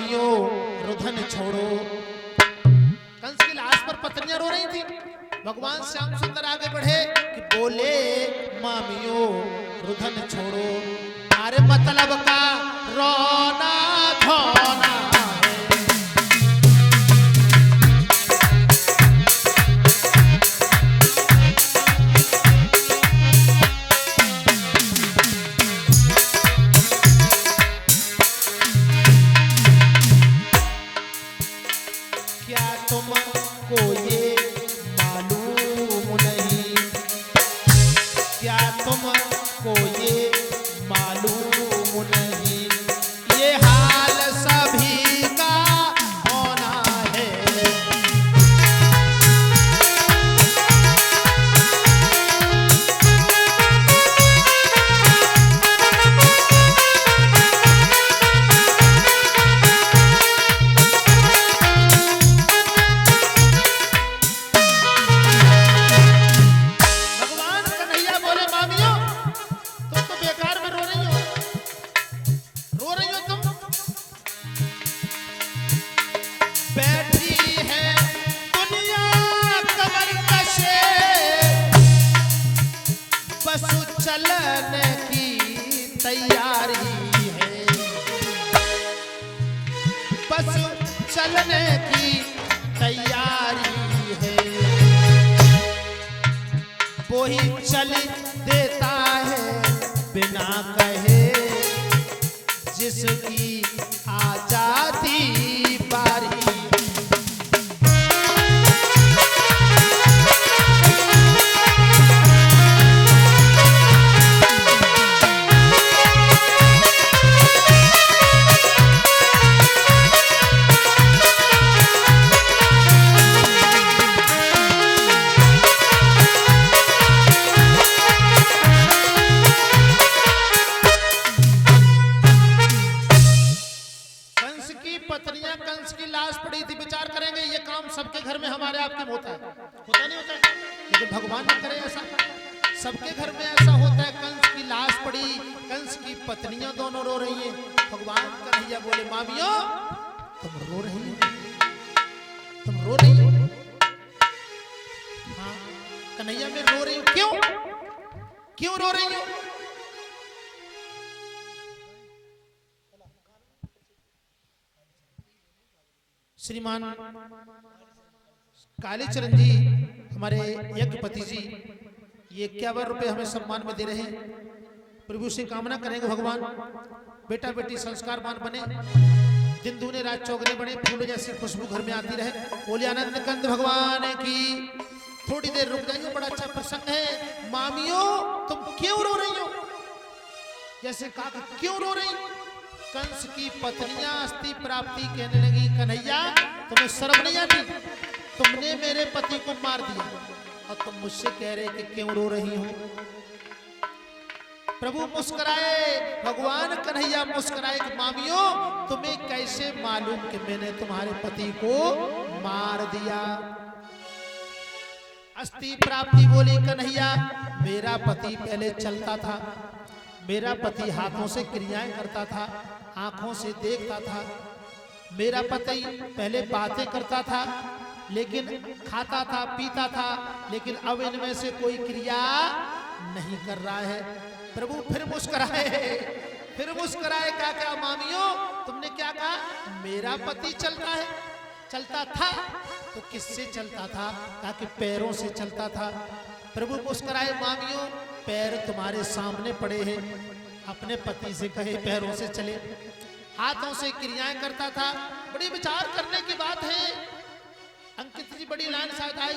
मामियों रुधन छोड़ो। कंस की लाश पर पत्नियां रो रही थी। भगवान श्याम सुंदर आगे बढ़े कि बोले मामियों रुधन छोड़ो, अरे मतलब का रोना धोना को ये मालूम नहीं, क्या तुमको ये मालूम नहीं, ये हाल सभी का होना है। चलने की तैयारी है, बस चलने की तैयारी है, वो ही चल देता है बिना कहे, जिसकी आ जाती बारी। पत्नियां कंस की लाश पड़ी थी, विचार करेंगे ये काम सबके घर में हमारे आपके में होता है, होता नहीं होता है? लेकिन भगवान न करे ऐसा, सबके घर में ऐसा होता है। कंस की लाश पड़ी, कंस की पत्नियां दोनों रो रही हैं। भगवान कन्हैया बोले मामियों तुम रो रही हो, तुम रो रही हो? हाँ कन्हैया मैं रो रही हूं। क्यों क्यों रो रही हो? श्रीमान कालीचरण जी हमारे यज्ञपति जी ये 51 रुपए हमें सम्मान में दे रहे हैं। प्रभु से कामना करेंगे भगवान बेटा बेटी संस्कारवान बने, दिन दूने रात चौगने बने, फूल जैसी खुशबू घर में आती रहे। बोले आनंद कंद भगवान की। थोड़ी देर रुक जाइए, बड़ा अच्छा प्रसंग है। मामियों तुम क्यों रो रही हो? जैसे कहा क्यों रो रही? कंस की पत्नियां अस्थि प्राप्ति कहने लगी कन्हैया तुम्हें शर्म नहीं आती? तुमने मेरे पति को मार दिया और तुम मुझसे कह रहे कि क्यों रो रही हो? प्रभु मुस्कुराए, भगवान कन्हैया मुस्कुराए कि मामियों तुम्हें कैसे मालूम कि मैंने तुम्हारे पति को मार दिया? अस्थि प्राप्ति बोली कन्हैया मेरा पति पहले चलता था, मेरा पति हाथों से क्रियाएं करता था, आंखों से देखता था, मेरा पति पहले बातें करता था, लेकिन खाता था पीता था, लेकिन अब इनमें से कोई क्रिया नहीं कर रहा है। प्रभु फिर मुस्कुराए, फिर मुस्कुराए। क्या क्या मामियों तुमने क्या कहा? मेरा पति चलता है, चलता था तो किससे चलता था? कहा कि पैरों से चलता था। प्रभु मुस्कुराए मामियों पैर तुम्हारे सामने पड़े हैं, अपने पति से कहे पैरों से चले। हाथों से क्रियाएं करता था। बड़ी विचार करने की बात है। अंकित जी बड़ी लाइन शायद आई